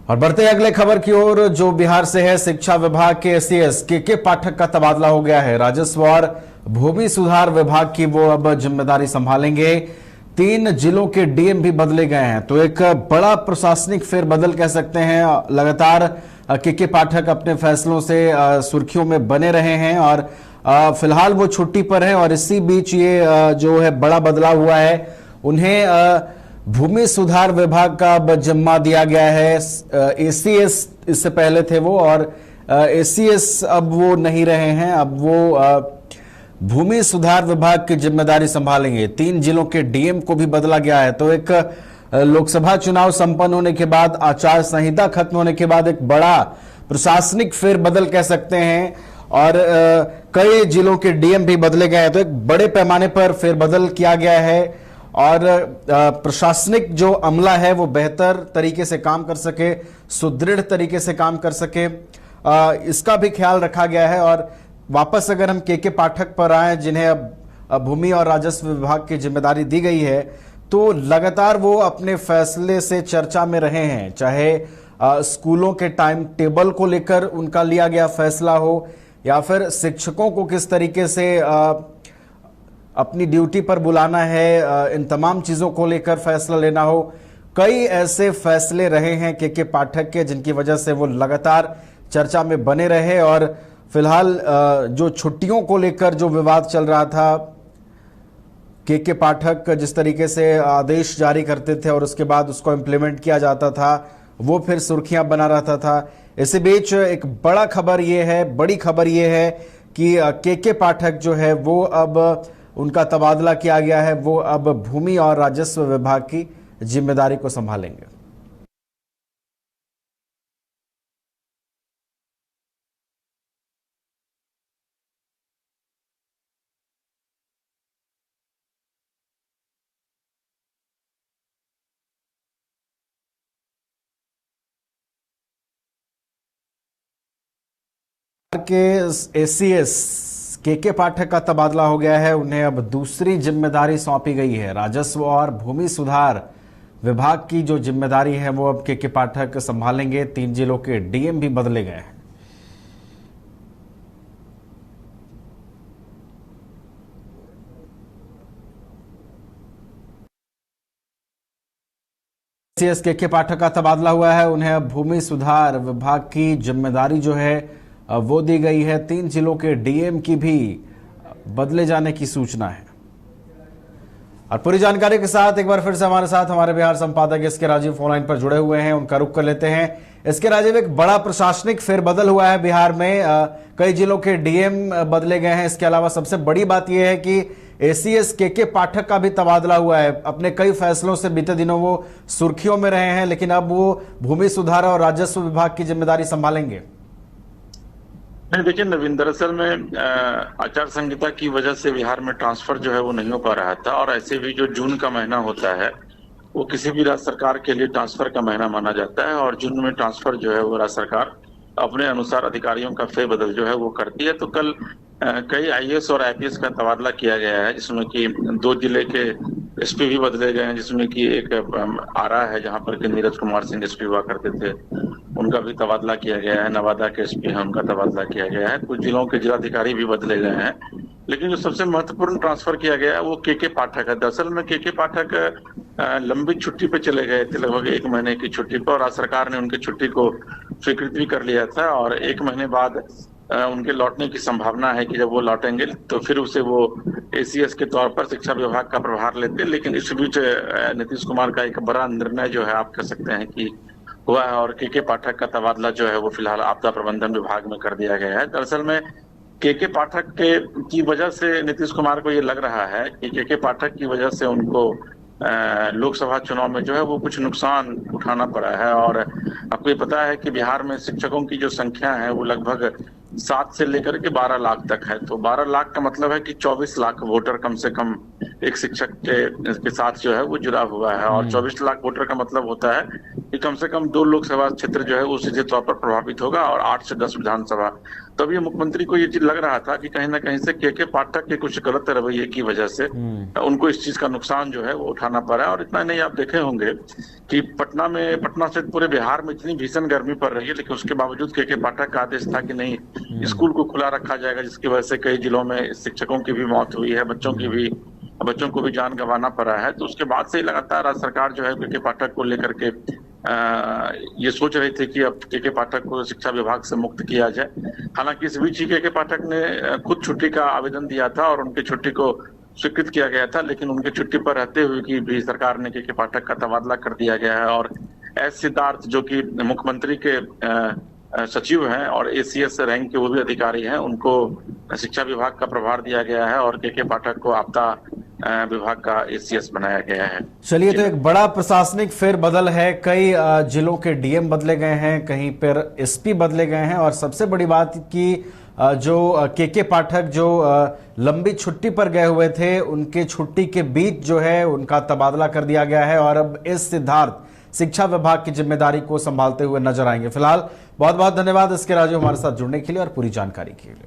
और बढ़ते हैं अगले खबर की ओर, जो बिहार से है। शिक्षा विभाग के एसीएस के पाठक का तबादला हो गया है। राजस्व और भूमि सुधार विभाग की वो अब जिम्मेदारी संभालेंगे। 3 जिलों के डीएम भी बदले गए हैं, तो एक बड़ा प्रशासनिक फेरबदल कह सकते हैं। लगातार के पाठक अपने फैसलों से सुर्खियों में बने रहे हैं और फिलहाल वो छुट्टी पर हैं, और इसी बीच ये जो है बड़ा बदलाव हुआ है। उन्हें भूमि सुधार विभाग का अब जिम्मा दिया गया है। एसीएस इससे पहले थे वो, और एसीएस अब वो नहीं रहे हैं। अब वो भूमि सुधार विभाग की जिम्मेदारी संभालेंगे। 3 जिलों के डीएम को भी बदला गया है। तो एक लोकसभा चुनाव संपन्न होने के बाद, आचार संहिता खत्म होने के बाद एक बड़ा प्रशासनिक फेरबदल कह सकते हैं, और कई जिलों के डीएम भी बदले गए हैं। तो एक बड़े पैमाने पर फेरबदल किया गया है, और प्रशासनिक जो अमला है वो बेहतर तरीके से काम कर सके, सुदृढ़ तरीके से काम कर सके, इसका भी ख्याल रखा गया है। और वापस अगर हम के पाठक पर आए, जिन्हें अब भूमि और राजस्व विभाग की जिम्मेदारी दी गई है, तो लगातार वो अपने फैसले से चर्चा में रहे हैं। चाहे स्कूलों के टाइम टेबल को लेकर उनका लिया गया फैसला हो, या फिर शिक्षकों को किस तरीके से अपनी ड्यूटी पर बुलाना है, इन तमाम चीजों को लेकर फैसला लेना हो। कई ऐसे फैसले रहे हैं के पाठक के, जिनकी वजह से वो लगातार चर्चा में बने रहे। और फिलहाल जो छुट्टियों को लेकर जो विवाद चल रहा था, के पाठक जिस तरीके से आदेश जारी करते थे और उसके बाद उसको इम्प्लीमेंट किया जाता था, वो फिर सुर्खियां बना रहता था। इसी बीच एक बड़ी खबर ये है कि के पाठक जो है वो अब उनका तबादला किया गया है। वो अब भूमि और राजस्व विभाग की जिम्मेदारी को संभालेंगे। के एसीएस के पाठक का तबादला हो गया है। उन्हें अब दूसरी जिम्मेदारी सौंपी गई है। राजस्व और भूमि सुधार विभाग की जो जिम्मेदारी है वो अब के पाठक संभालेंगे। 3 जिलों के डीएम भी बदले गए हैं। एसीएस के पाठक का तबादला हुआ है। उन्हें अब भूमि सुधार विभाग की जिम्मेदारी जो है वो दी गई है। 3 जिलों के डीएम की भी बदले जाने की सूचना है। और पूरी जानकारी के साथ एक बार फिर से हमारे साथ हमारे बिहार संपादक एसके राजीव फोन लाइन पर जुड़े हुए हैं। उनका रुख कर लेते हैं। एसके राजीव, एक बड़ा प्रशासनिक फेरबदल हुआ है बिहार में। कई जिलों के डीएम बदले गए हैं। इसके अलावा सबसे बड़ी बात यह है कि एसीएस के पाठक का भी तबादला हुआ है। अपने कई फैसलों से बीते दिनों वो सुर्खियों में रहे हैं, लेकिन अब वो भूमि सुधार और राजस्व विभाग की जिम्मेदारी संभालेंगे। नहीं, देखिए नवीन, दरअसल में आचार संहिता की वजह से बिहार में ट्रांसफर जो है वो नहीं हो पा रहा था। और ऐसे भी जो जून का महीना होता है वो किसी भी राज्य सरकार के लिए ट्रांसफर का महीना माना जाता है, और जून में ट्रांसफर जो है वो राज्य सरकार अपने अनुसार अधिकारियों का फेरबदल जो है वो करती है। तो कल कई आईएएस और आईपीएस का तबादला किया गया है, जिसमें कि 2 जिले के एसपी भी बदले गए हैं, जिसमें कि एक आरा है जहां पर कि नीरज कुमार सिंह एसपी हुआ करते थे, उनका भी तबादला किया गया है। नवादा के एसपी हैं, उनका तबादला किया गया है। कुछ जिलों के जिलाधिकारी भी बदले गए हैं। लेकिन जो सबसे महत्वपूर्ण ट्रांसफर किया गया है वो के पाठक है। दरअसल में के पाठक लंबी छुट्टी पे चले गए थे, लगभग 1 महीने की छुट्टी पर, और राज्य सरकार ने उनकी छुट्टी को स्वीकृत भी कर लिया था। और 1 महीने बाद उनके लौटने की संभावना है कि जब वो लौटेंगे तो फिर उसे वो एसीएस के तौर पर शिक्षा विभाग का प्रभार लेते। लेकिन इस बीच नीतीश कुमार का एक बड़ा निर्णय जो है आप कह सकते हैं कि हुआ है, और के पाठक का तबादला जो है वो फिलहाल आपदा प्रबंधन विभाग में कर दिया गया है। दरअसल में के पाठक की वजह से नीतीश कुमार को ये लग रहा है कि के पाठक की वजह से उनको लोकसभा चुनाव में जो है वो कुछ नुकसान उठाना पड़ा है। और आपको ये पता है कि बिहार में शिक्षकों की जो संख्या है वो लगभग 7 से लेकर के 12 लाख तक है। तो 12 लाख का मतलब है कि 24 लाख वोटर कम से कम एक शिक्षक के साथ जो है वो जुड़ा हुआ है। और 24 लाख वोटर का मतलब होता है कि कम से कम 2 लोकसभा क्षेत्र जो है वो सीधे तौर पर प्रभावित होगा और 8 से 10 विधानसभा। तब ये मुख्यमंत्री को ये चीज लग रहा था कि कहीं ना कहीं से के पाठक के कुछ गलत रवैये की वजह से उनको इस चीज का नुकसान जो है वो उठाना पड़ा। और इतना नहीं, आप देखे होंगे कि पटना से पूरे बिहार में इतनी भीषण गर्मी पड़ रही है, लेकिन उसके बावजूद के पाठक का आदेश था कि नहीं, स्कूल को खुला रखा जाएगा, जिसकी वजह से कई जिलों में शिक्षकों की भी मौत हुई है, बच्चों को भी जान गंवाना पड़ा है। तो उसके बाद से ही लगातार राज्य सरकार जो है के पाठक को लेकर के ये सोच रही थी कि अब के पाठक को शिक्षा विभाग से मुक्त किया जाए। हालांकि इस बीच ही के पाठक ने खुद छुट्टी का आवेदन दिया था और उनकी छुट्टी को स्वीकृत किया गया था, लेकिन उनकी छुट्टी पर रहते हुए की भी सरकार ने के पाठक का तबादला कर दिया गया है। और एस सिद्धार्थ जो कि मुख्यमंत्री के सचिव हैं और एसीएस रैंक के वो भी अधिकारी हैं, उनको शिक्षा विभाग का प्रभार दिया गया है और के पाठक को आपदा विभाग का एसीएस बनाया गया है। चलिए, तो एक बड़ा प्रशासनिक फेरबदल है, कई जिलों के डीएम बदले गए हैं, कहीं पर एसपी बदले गए हैं और सबसे बड़ी बात कि जो के पाठक जो लंबी छुट्टी पर गए हुए थे, उनके छुट्टी के बीच जो है उनका तबादला कर दिया गया है और अब एस सिद्धार्थ शिक्षा विभाग की जिम्मेदारी को संभालते हुए नजर आएंगे। फिलहाल बहुत बहुत धन्यवाद इसके राजू हमारे साथ जुड़ने के लिए और पूरी जानकारी के लिए।